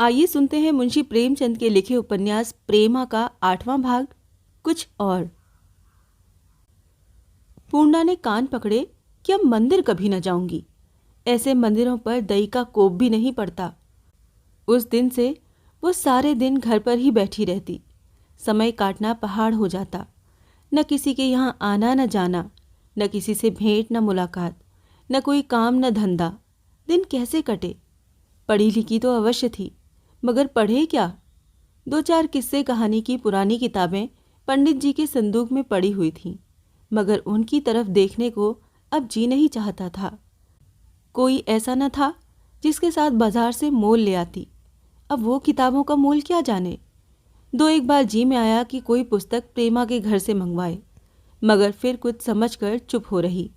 आइए सुनते हैं मुंशी प्रेमचंद के लिखे उपन्यास प्रेमा का 8वां भाग, कुछ और। पूर्णा ने कान पकड़े कि अब मंदिर कभी न जाऊंगी। ऐसे मंदिरों पर दई का कोप भी नहीं पड़ता। उस दिन से वो सारे दिन घर पर ही बैठी रहती। समय काटना पहाड़ हो जाता। न किसी के यहाँ आना न जाना, न किसी से भेंट न मुलाकात, न कोई काम न धंधा। दिन कैसे कटे? पढ़ी लिखी तो अवश्य थी, मगर पढ़े क्या? 2-4 किस्से कहानी की पुरानी किताबें पंडित जी के संदूक में पड़ी हुई थीं, मगर उनकी तरफ देखने को अब जी नहीं चाहता था। कोई ऐसा न था जिसके साथ बाजार से मोल ले आती। अब वो किताबों का मोल क्या जाने। 2-1 बार जी में आया कि कोई पुस्तक प्रेमा के घर से मंगवाए, मगर फिर कुछ समझकर चुप हो रही।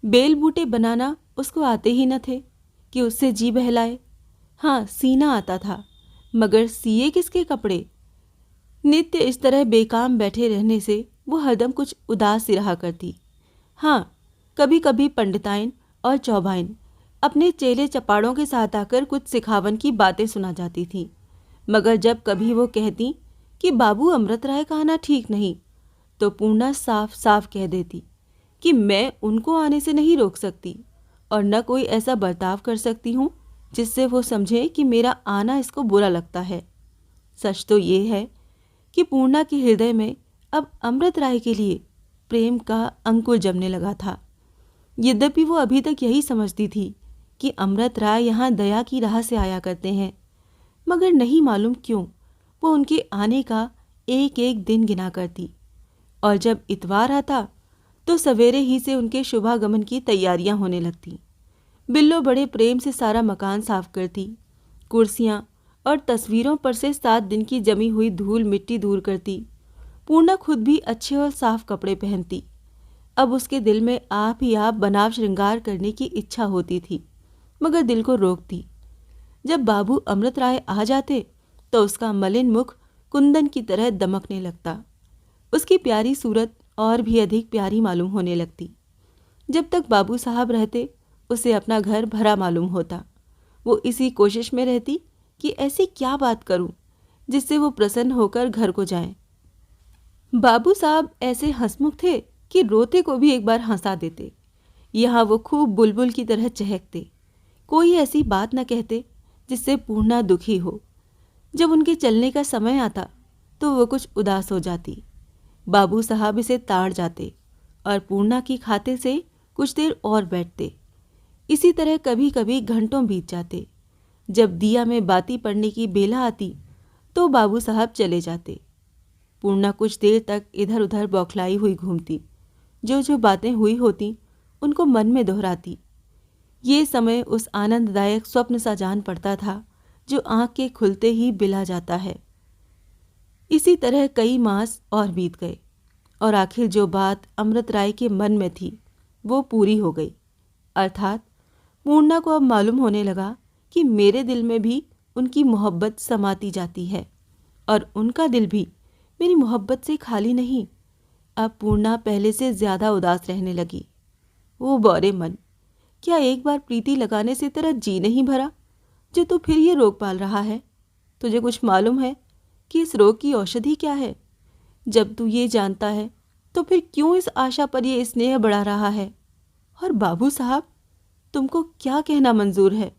बेल बूटे बनाना उसको आते ही न थे कि उससे जी बहलाए। हाँ, सीना आता था, मगर सिए किसके कपड़े? नित्य इस तरह बेकाम बैठे रहने से वो हरदम कुछ उदास सी रहा करती। हाँ, कभी कभी पंडिताइन और चौबाइन अपने चेले चपाड़ों के साथ आकर कुछ सिखावन की बातें सुना जाती थीं, मगर जब कभी वो कहती कि बाबू अमृत राय का आना ठीक नहीं, तो पूर्णा साफ साफ कह देती कि मैं उनको आने से नहीं रोक सकती और न कोई ऐसा बर्ताव कर सकती हूँ जिससे वो समझे कि मेरा आना इसको बुरा लगता है। सच तो ये है कि पूर्णा के हृदय में अब अमृत राय के लिए प्रेम का अंकुर जमने लगा था। यद्यपि वो अभी तक यही समझती थी कि अमृत राय यहाँ दया की राह से आया करते हैं, मगर नहीं मालूम क्यों वो उनके आने का एक एक दिन गिना करती, और जब इतवार आता तो सवेरे ही से उनके शुभागमन की तैयारियां होने लगती। बिल्लो बड़े प्रेम से सारा मकान साफ करती, कुर्सियां और तस्वीरों पर से 7 दिन की जमी हुई धूल मिट्टी दूर करती। पूर्णा खुद भी अच्छे और साफ कपड़े पहनती। अब उसके दिल में आप ही आप बनाव श्रृंगार करने की इच्छा होती थी, मगर दिल को रोकती। जब बाबू अमृत राय आ जाते तो उसका मलिन मुख कुंदन की तरह दमकने लगता। उसकी प्यारी सूरत और भी अधिक प्यारी मालूम होने लगती। जब तक बाबू साहब रहते उसे अपना घर भरा मालूम होता। वो इसी कोशिश में रहती कि ऐसी क्या बात करूं जिससे वो प्रसन्न होकर घर को जाएं। बाबू साहब ऐसे हंसमुख थे कि रोते को भी एक बार हंसा देते। यहाँ वो खूब बुलबुल की तरह चहकते। कोई ऐसी बात न कहते जिससे पूर्णा दुखी हो। जब उनके चलने का समय आता तो वो कुछ उदास हो जाती। बाबू साहब इसे ताड़ जाते और पूर्णा की खाते से कुछ देर और बैठते। इसी तरह कभी कभी घंटों बीत जाते। जब दिया में बाती पड़ने की बेला आती तो बाबू साहब चले जाते। पूर्णा कुछ देर तक इधर उधर बौखलाई हुई घूमती। जो जो बातें हुई होती उनको मन में दोहराती। ये समय उस आनंददायक स्वप्न सा जान पड़ता था जो आंख के खुलते ही बिला जाता है। इसी तरह कई मास और बीत गए, और आखिर जो बात अमृत राय के मन में थी वो पूरी हो गई। अर्थात पूर्णा को अब मालूम होने लगा कि मेरे दिल में भी उनकी मोहब्बत समाती जाती है, और उनका दिल भी मेरी मोहब्बत से खाली नहीं। अब पूर्णा पहले से ज्यादा उदास रहने लगी। वो बौरे मन, क्या एक बार प्रीति लगाने से तेरा जी नहीं भरा जो तू फिर ये रोग पाल रहा है? तुझे कुछ मालूम है कि इस रोग की औषधि क्या है? जब तू ये जानता है तो फिर क्यों इस आशा पर ये स्नेह बढ़ा रहा है? और बाबू साहब, तुमको क्या कहना मंजूर है?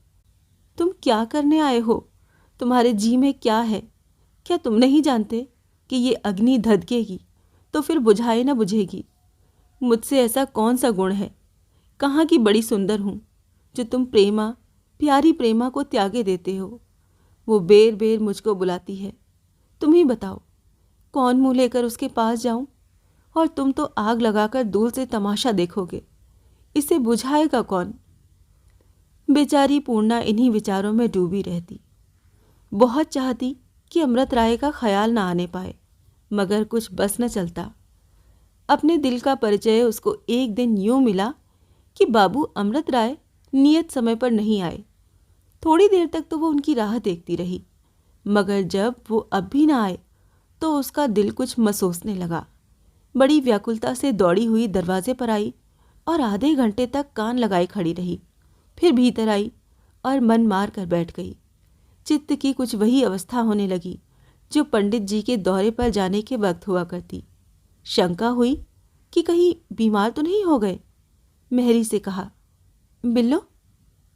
तुम क्या करने आए हो? तुम्हारे जी में क्या है? क्या तुम नहीं जानते कि ये अग्नि धधकेगी तो फिर बुझाए न बुझेगी? मुझसे ऐसा कौन सा गुण है, कहाँ की बड़ी सुंदर हूँ, जो तुम प्रेमा, प्यारी प्रेमा को त्यागे देते हो? वो बेर बेर मुझको बुलाती है। तुम ही बताओ, कौन मुँह लेकर उसके पास जाऊं? और तुम तो आग लगाकर दूर से तमाशा देखोगे, इसे बुझाएगा कौन? बेचारी पूर्णा इन्हीं विचारों में डूबी रहती। बहुत चाहती कि अमृत राय का ख्याल न आने पाए, मगर कुछ बस न चलता। अपने दिल का परिचय उसको एक दिन यूं मिला कि बाबू अमृत राय नियत समय पर नहीं आए। थोड़ी देर तक तो वो उनकी राह देखती रही, मगर जब वो अब भी ना आए तो उसका दिल कुछ महसूसने लगा। बड़ी व्याकुलता से दौड़ी हुई दरवाजे पर आई और आधे घंटे तक कान लगाए खड़ी रही। फिर भीतर आई और मन मार कर बैठ गई। चित्त की कुछ वही अवस्था होने लगी जो पंडित जी के दौरे पर जाने के वक्त हुआ करती। शंका हुई कि कहीं बीमार तो नहीं हो गए। मेहरी से कहा, बिल्लो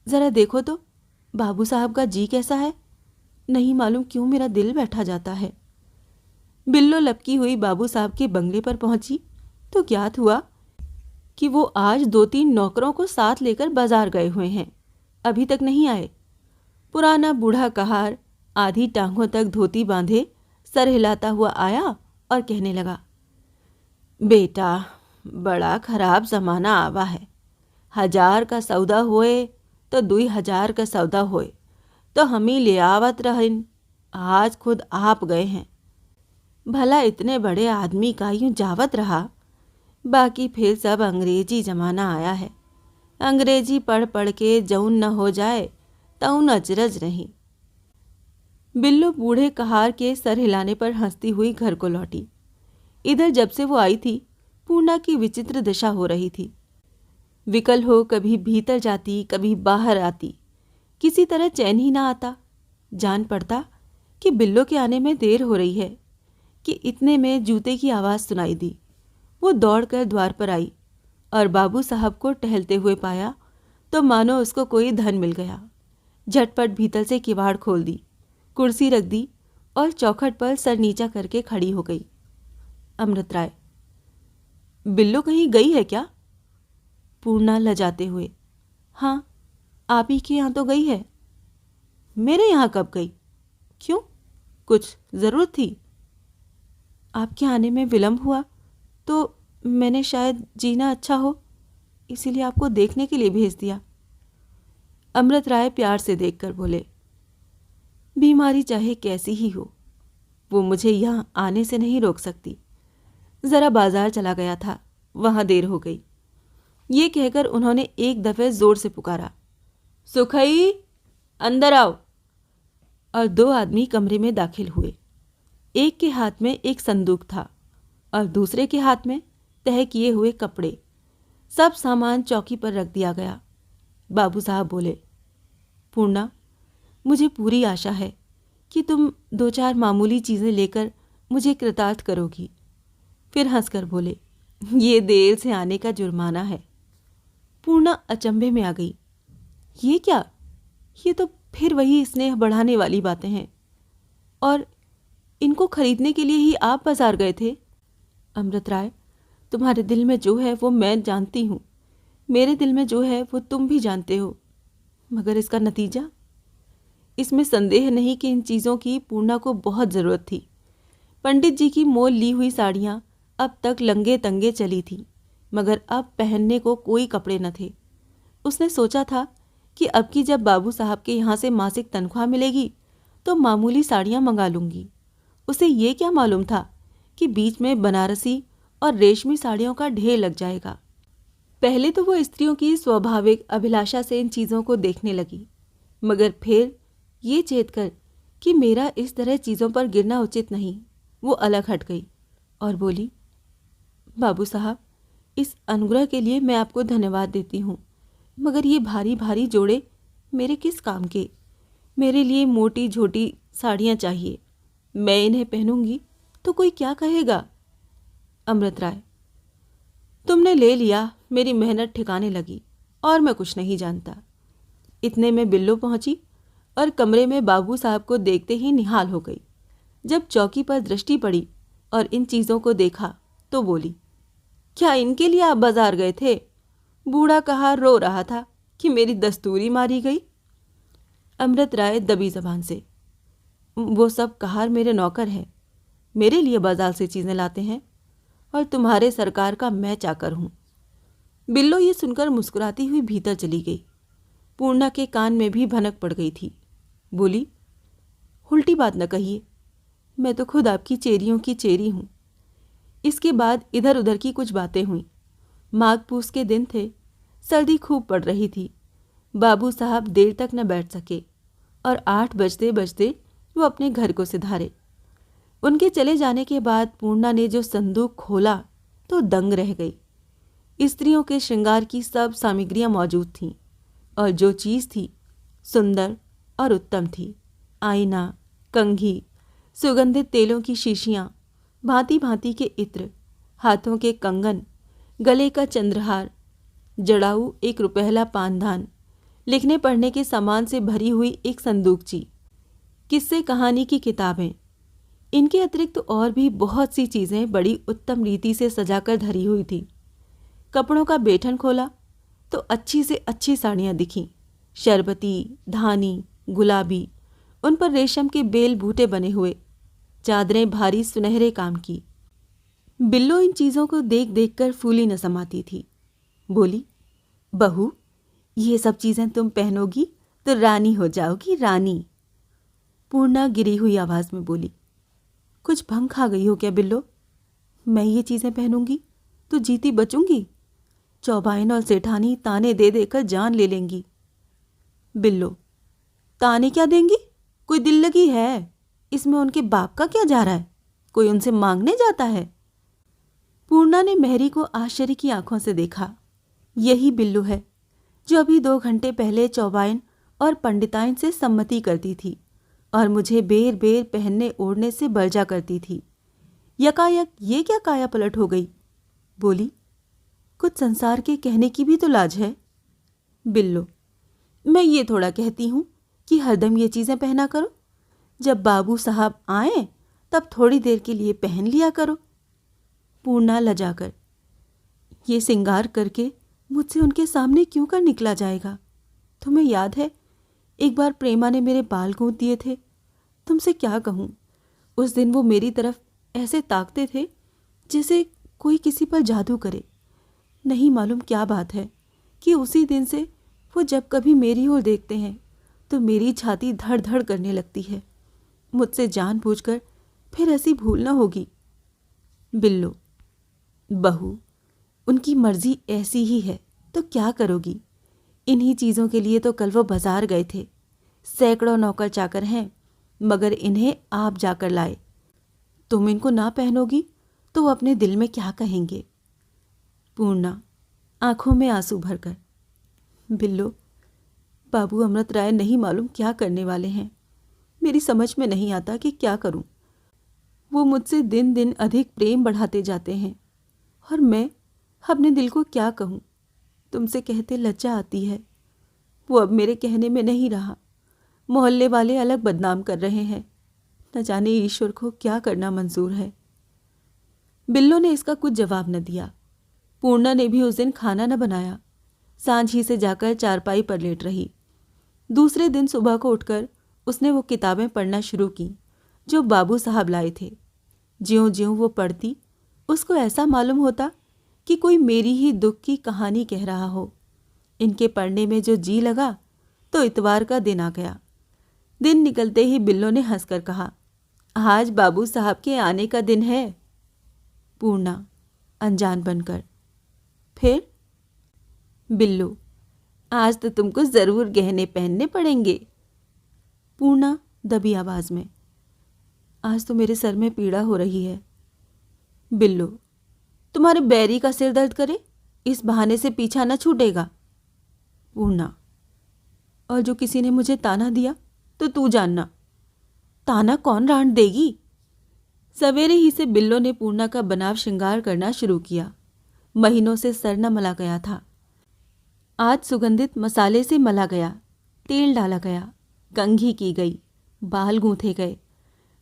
जरा देखो तो बाबू साहब का जी कैसा है। नहीं मालूम क्यों मेरा दिल बैठा जाता है। बिल्लो लपकी हुई बाबू साहब के बंगले पर पहुंची तो ज्ञात हुआ कि वो आज 2-3 नौकरों को साथ लेकर बाजार गए हुए हैं, अभी तक नहीं आए। पुराना बूढ़ा कहार आधी टांगों तक धोती बांधे सर हिलाता हुआ आया और कहने लगा, बेटा बड़ा खराब जमाना आवा है। 1000 का सौदा होए तो 2000 का सौदा होए तो हम ही ले आवत रहन। आज खुद आप गए हैं। भला इतने बड़े आदमी का यूं जावत रहा। बाकी फिर सब अंग्रेजी जमाना आया है। अंग्रेजी पढ़ पढ़ के जौन न हो जाए तौन अचरज नहीं। बिल्लो बूढ़े कहार के सर हिलाने पर हंसती हुई घर को लौटी। इधर जब से वो आई थी पूर्णा की विचित्र दशा हो रही थी। विकल हो कभी भीतर जाती कभी बाहर आती, किसी तरह चैन ही ना आता। जान पड़ता कि बिल्लो के आने में देर हो रही है कि इतने में जूते की आवाज़ सुनाई दी। वो दौड़कर द्वार पर आई और बाबू साहब को टहलते हुए पाया तो मानो उसको कोई धन मिल गया। झटपट भीतर से किवाड़ खोल दी, कुर्सी रख दी और चौखट पर सर नीचा करके खड़ी हो गई। अमृत राय, बिल्लो कहीं गई है क्या? पूर्णा लजाते हुए, हाँ आप ही के यहाँ तो गई है। मेरे यहाँ कब गई? क्यों, कुछ ज़रूरत थी? आपके आने में विलम्ब हुआ तो मैंने शायद जीना अच्छा हो इसीलिए आपको देखने के लिए भेज दिया। अमृत राय प्यार से देखकर बोले, बीमारी चाहे कैसी ही हो वो मुझे यहाँ आने से नहीं रोक सकती। ज़रा बाजार चला गया था, वहाँ देर हो गई। ये कहकर उन्होंने एक दफ़े ज़ोर से पुकारा, सुखई अंदर आओ। और 2 आदमी कमरे में दाखिल हुए। एक के हाथ में एक संदूक था और दूसरे के हाथ में तह किए हुए कपड़े। सब सामान चौकी पर रख दिया गया। बाबू साहब बोले, पूर्णा मुझे पूरी आशा है कि तुम 2-4 मामूली चीज़ें लेकर मुझे कृतार्थ करोगी। फिर हंसकर बोले, ये देर से आने का जुर्माना है। पूर्णा अचंभे में आ गई। ये क्या? ये तो फिर वही स्नेह बढ़ाने वाली बातें हैं। और इनको खरीदने के लिए ही आप बाजार गए थे? अमृत राय, तुम्हारे दिल में जो है वो मैं जानती हूँ, मेरे दिल में जो है वो तुम भी जानते हो, मगर इसका नतीजा? इसमें संदेह नहीं कि इन चीज़ों की पूर्णा को बहुत ज़रूरत थी। पंडित जी की मोल ली हुई साड़ियाँ अब तक लंगे तंगे चली थीं, मगर अब पहनने को कोई कपड़े न थे। उसने सोचा था कि अब की जब बाबू साहब के यहाँ से मासिक तनख्वाह मिलेगी तो मामूली साड़ियाँ मंगा लूँगी। उसे ये क्या मालूम था कि बीच में बनारसी और रेशमी साड़ियों का ढेर लग जाएगा। पहले तो वो स्त्रियों की स्वाभाविक अभिलाषा से इन चीज़ों को देखने लगी, मगर फिर ये चेत कर कि मेरा इस तरह चीज़ों पर गिरना उचित नहीं, वो अलग हट गई और बोली, बाबू साहब इस अनुग्रह के लिए मैं आपको धन्यवाद देती हूँ, मगर ये भारी भारी जोड़े मेरे किस काम के? मेरे लिए मोटी झोटी साड़ियाँ चाहिए। मैं इन्हें पहनूंगी तो कोई क्या कहेगा? अमृत राय, तुमने ले लिया, मेरी मेहनत ठिकाने लगी और मैं कुछ नहीं जानता। इतने में बिल्लो पहुंची और कमरे में बाबू साहब को देखते ही निहाल हो गई। जब चौकी पर दृष्टि पड़ी और इन चीज़ों को देखा तो बोली, क्या इनके लिए आप बाजार गए थे? बूढ़ा कहा रो रहा था कि मेरी दस्तूरी मारी गई। अमृत राय दबी जबान से, वो सब कहार मेरे नौकर हैं, मेरे लिए बाजार से चीज़ें लाते हैं और तुम्हारे सरकार का मैं चाकर हूँ। बिल्लो ये सुनकर मुस्कुराती हुई भीतर चली गई। पूर्णा के कान में भी भनक पड़ गई थी। बोली, उल्टी बात न कहिए, मैं तो खुद आपकी चेरियों की चेरी हूँ। इसके बाद इधर उधर की कुछ बातें हुईं। माघ पूस के दिन थे, सर्दी खूब पड़ रही थी। बाबू साहब देर तक न बैठ सके और 8 बजते बजते वो अपने घर को सिधारे। उनके चले जाने के बाद पूर्णा ने जो संदूक खोला तो दंग रह गई। स्त्रियों के श्रृंगार की सब सामग्रियां मौजूद थीं और जो चीज़ थी सुंदर और उत्तम थी। आईना, कंघी, सुगंधित तेलों की शीशियां, भांति भांति के इत्र, हाथों के कंगन, गले का चंद्रहार, जड़ाऊ एक रुपहला पानदान, लिखने पढ़ने के सामान से भरी हुई एक संदूकची, किस्से कहानी की किताबें। इनके अतिरिक्त तो और भी बहुत सी चीज़ें बड़ी उत्तम रीति से सजाकर धरी हुई थी। कपड़ों का बेठन खोला तो अच्छी से अच्छी साड़ियाँ दिखीं, शरबती, धानी, गुलाबी, उन पर रेशम के बेल बूटे बने हुए, चादरें भारी सुनहरे काम की। बिल्लो इन चीज़ों को देख देख कर फूली न समाती थी। बोली, बहू, ये सब चीज़ें तुम पहनोगी तो रानी हो जाओगी, रानी। पूर्णा गिरी हुई आवाज़ में बोली, कुछ भंग खा गई हो क्या बिल्लो? मैं ये चीज़ें पहनूंगी तो जीती बचूंगी? चौबाइन और सेठानी ताने दे देकर जान ले लेंगी। बिल्लो, ताने क्या देंगी? कोई दिल लगी है? इसमें उनके बाप का क्या जा रहा है? कोई उनसे मांगने जाता है? पूर्णा ने मेहरी को आश्चर्य की आंखों से देखा। यही बिल्लू है जो अभी 2 घंटे पहले चौबाइन और पंडिताइन से सम्मति करती थी और मुझे बेर बेर पहनने ओढ़ने से बरजा करती थी। यकायक ये क्या काया पलट हो गई? बोली, कुछ संसार के कहने की भी तो लाज है। बिल्लो, मैं ये थोड़ा कहती हूँ कि हरदम ये चीज़ें पहना करो। जब बाबू साहब आए तब थोड़ी देर के लिए पहन लिया करो। पूर्णा लजाकर, ये सिंगार करके मुझसे उनके सामने क्यों कर निकला जाएगा? तुम्हें याद है एक बार प्रेमा ने मेरे बाल गूंथ दिए थे? तुमसे क्या कहूँ, उस दिन वो मेरी तरफ ऐसे ताकते थे जैसे कोई किसी पर जादू करे। नहीं मालूम क्या बात है कि उसी दिन से वो जब कभी मेरी ओर देखते हैं तो मेरी छाती धड़ धड़ करने लगती है। मुझसे जानबूझकर फिर ऐसी भूल न होगी। बिल्लो, बहू, उनकी मर्जी ऐसी ही है तो क्या करोगी? इन्हीं चीज़ों के लिए तो कल वो बाजार गए थे। सैकड़ों नौकर चाकर हैं मगर इन्हें आप जाकर लाए। तुम इनको ना पहनोगी तो वो अपने दिल में क्या कहेंगे? पूर्णा, आंखों में आंसू भरकर, बिल्लो, बाबू अमृत राय नहीं मालूम क्या करने वाले हैं। मेरी समझ में नहीं आता कि क्या करूं। वो मुझसे दिन दिन अधिक प्रेम बढ़ाते जाते हैं और मैं अपने दिल को क्या कहूं? तुमसे कहते लज्जा आती है। वो अब मेरे कहने में नहीं रहा। मोहल्ले वाले अलग बदनाम कर रहे हैं। न जाने ईश्वर को क्या करना मंजूर है। बिल्लो ने इसका कुछ जवाब न दिया। पूर्णा ने भी उस दिन खाना न बनाया। सांझ ही से जाकर चारपाई पर लेट रही। दूसरे दिन सुबह को उठकर उसने वो किताबें पढ़ना शुरू की जो बाबू साहब लाए थे। ज्यों ज्यों वो पढ़ती उसको ऐसा मालूम होता कि कोई मेरी ही दुख की कहानी कह रहा हो। इनके पढ़ने में जो जी लगा तो इतवार का दिन आ गया। दिन निकलते ही बिल्लो ने हंसकर कहा, आज बाबू साहब के आने का दिन है। पूर्णा, अनजान बनकर, फिर? बिल्लो, आज तो तुमको जरूर गहने पहनने पड़ेंगे। पूर्णा दबी आवाज में, आज तो मेरे सर में पीड़ा हो रही है। बिल्लो, तुम्हारे बैरी का सिर दर्द करे, इस बहाने से पीछा न छूटेगा। पूर्णा, और जो किसी ने मुझे ताना दिया तो तू जानना। ताना कौन रांट देगी? सवेरे ही से बिल्लो ने पूर्णा का बनाव श्रृंगार करना शुरू किया। महीनों से सर न मला गया था। आज सुगंधित मसाले से मला गया, तेल डाला गया, कंघी की गई, बाल गूंथे गए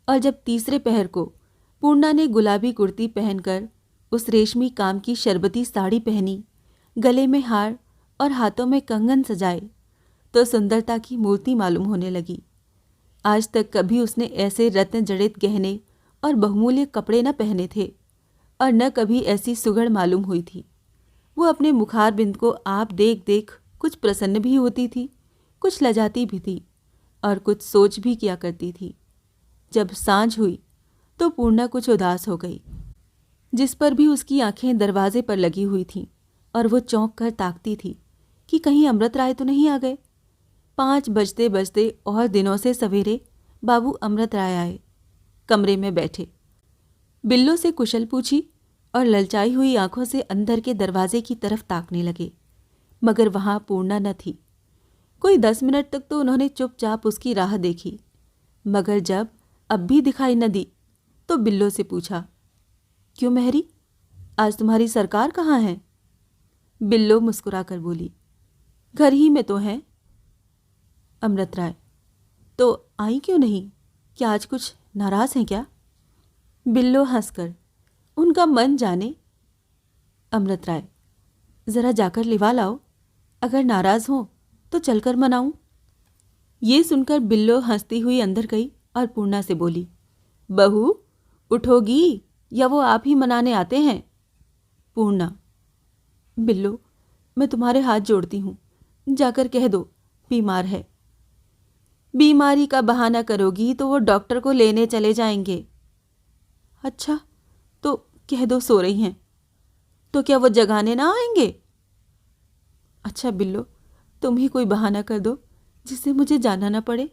और जब तीसरे पहर को पूर्णा ने गुलाबी कुर्ती पहनकर उस रेशमी काम की शरबती साड़ी पहनी, गले में हार और हाथों में कंगन सजाए तो सुंदरता की मूर्ति मालूम होने लगी। आज तक कभी उसने ऐसे रत्न जड़ित गहने और बहुमूल्य कपड़े न पहने थे और न कभी ऐसी सुघड़ मालूम हुई थी। वो अपने मुखारबिंद को आप देख देख कुछ प्रसन्न भी होती थी, कुछ लजाती भी थी और कुछ सोच भी किया करती थी। जब सांझ हुई तो पूर्णा कुछ उदास हो गई। जिस पर भी उसकी आंखें दरवाजे पर लगी हुई थीं और वो चौंक कर ताकती थी कि कहीं अमृत राय तो नहीं आ गए। 5 बजते बजते और दिनों से सवेरे बाबू अमृत राय आए। कमरे में बैठे बिल्लो से कुशल पूछी और ललचाई हुई आंखों से अंदर के दरवाजे की तरफ ताकने लगे, मगर वहां पूर्णा न थी। कोई 10 मिनट तक तो उन्होंने चुपचाप उसकी राह देखी। मगर जब अब भी दिखाई न दी तो बिल्लो से पूछा, क्यों मेहरी, आज तुम्हारी सरकार कहाँ है? बिल्लो मुस्कुराकर बोली, घर ही में तो है। अमृत राय, तो आई क्यों नहीं? क्या आज कुछ नाराज हैं क्या? बिल्लो हंसकर, उनका मन जाने। अमृत राय, जरा जाकर लिवा लाओ, अगर नाराज हो तो चलकर मनाऊं। ये सुनकर बिल्लो हंसती हुई अंदर गई और पूर्णा से बोली, बहू उठोगी या वो आप ही मनाने आते हैं? पूर्णा, बिल्लो मैं तुम्हारे हाथ जोड़ती हूँ, जाकर कह दो बीमार है। बीमारी का बहाना करोगी तो वो डॉक्टर को लेने चले जाएंगे। अच्छा तो कह दो सो रही हैं, तो क्या वो जगाने ना आएंगे? अच्छा बिल्लो, तुम ही कोई बहाना कर दो जिससे मुझे जाना ना पड़े।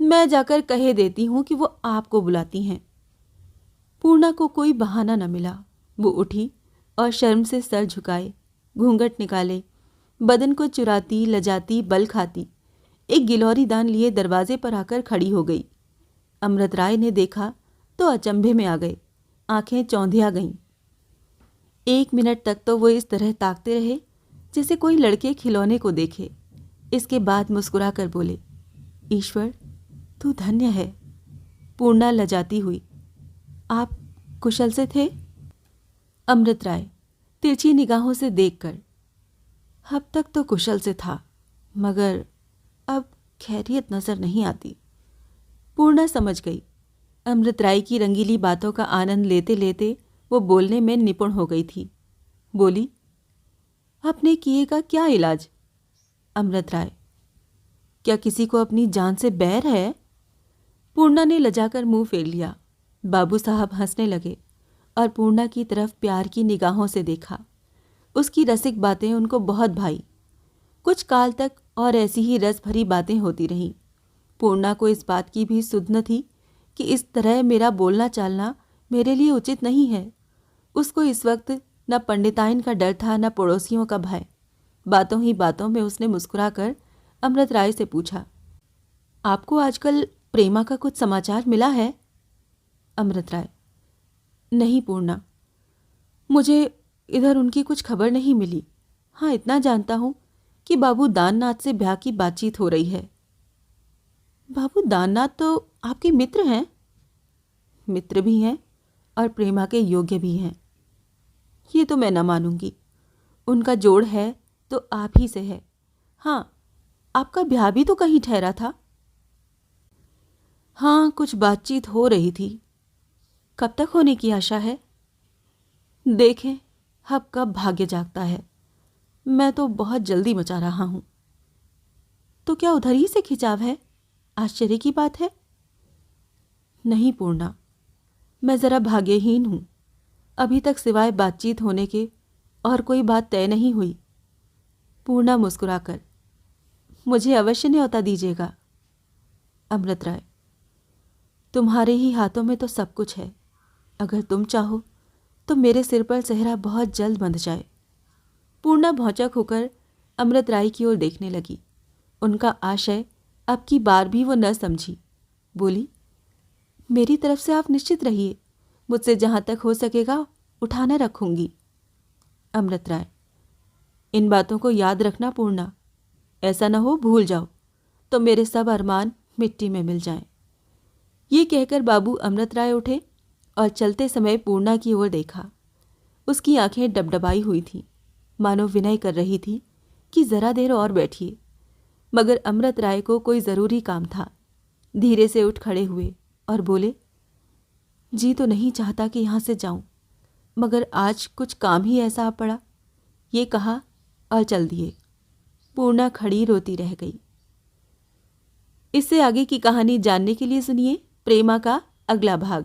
मैं जाकर कह देती हूँ कि वो आपको बुलाती हैं। पूर्णा को कोई बहाना न मिला। वो उठी और शर्म से सर झुकाए, घूंघट निकाले, बदन को चुराती लजाती बल खाती एक गिलौरी दान लिए दरवाजे पर आकर खड़ी हो गई। अमृत राय ने देखा तो अचंभे में आ गए, आंखें चौंधिया गईं। 1 मिनट तक तो वो इस तरह ताकते रहे जैसे कोई लड़के खिलौने को देखे। इसके बाद मुस्कुरा कर बोले, ईश्वर तू धन्य है। पूर्णा लजाती हुई, आप कुशल से थे? अमृत राय तिरछी निगाहों से देखकर, अब तक तो कुशल से था, मगर अब खैरियत नजर नहीं आती। पूर्णा समझ गई। अमृत राय की रंगीली बातों का आनंद लेते लेते वो बोलने में निपुण हो गई थी। बोली, आपने किएगा क्या इलाज? अमृत राय, क्या किसी को अपनी जान से बैर है? पूर्णा ने लजाकर मुंह फेर लिया। बाबू साहब हंसने लगे और पूर्णा की तरफ प्यार की निगाहों से देखा। उसकी रसिक बातें उनको बहुत भाई। कुछ काल तक और ऐसी ही रस भरी बातें होती रहीं। पूर्णा को इस बात की भी सुध न थी कि इस तरह मेरा बोलना चालना मेरे लिए उचित नहीं है। उसको इस वक्त न पंडिताइन का डर था, न पड़ोसियों का भय। बातों ही बातों में उसने मुस्कुराकर अमृत राय से पूछा, आपको आजकल प्रेमा का कुछ समाचार मिला है? अमृत राय, नहीं पूर्णा, मुझे इधर उनकी कुछ खबर नहीं मिली। हाँ, इतना जानता हूं कि बाबू दाननाथ से ब्याह की बातचीत हो रही है। बाबू दाननाथ तो आपके मित्र हैं? मित्र भी हैं और प्रेमा के योग्य भी हैं। ये तो मैं न मानूंगी। उनका जोड़ है तो आप ही से है। हाँ, आपका ब्याह भी तो कहीं ठहरा था। हाँ, कुछ बातचीत हो रही थी। कब तक होने की आशा है? देखें अब कब भाग्य जागता है। मैं तो बहुत जल्दी मचा रहा हूं। तो क्या उधर ही से खिंचाव है? आश्चर्य की बात है। नहीं पूर्णा, मैं जरा भाग्यहीन हूं। अभी तक सिवाय बातचीत होने के और कोई बात तय नहीं हुई। पूर्णा मुस्कुराकर, मुझे अवश्य न्योता दीजिएगा। अमृत राय, तुम्हारे ही हाथों में तो सब कुछ है। अगर तुम चाहो तो मेरे सिर पर सेहरा बहुत जल्द बंध जाए। पूर्णा भौचक होकर अमृत राय की ओर देखने लगी। उनका आशय अब की बार भी वो न समझी। बोली, मेरी तरफ से आप निश्चित रहिए, मुझसे जहां तक हो सकेगा उठाना रखूंगी। अमृत राय, इन बातों को याद रखना पूर्णा, ऐसा न हो भूल जाओ तो मेरे सब अरमान मिट्टी में मिल जाएं। ये कहकर बाबू अमृत राय उठे और चलते समय पूर्णा की ओर देखा। उसकी आंखें डबडबाई हुई थीं, मानो विनय कर रही थी कि जरा देर और बैठिए। मगर अमृत राय को कोई ज़रूरी काम था। धीरे से उठ खड़े हुए और बोले, जी तो नहीं चाहता कि यहाँ से जाऊं, मगर आज कुछ काम ही ऐसा आ पड़ा। ये कहा और चल दिए। पूर्णा खड़ी रोती रह गई। इससे आगे की कहानी जानने के लिए सुनिए प्रेमा का अगला भाग।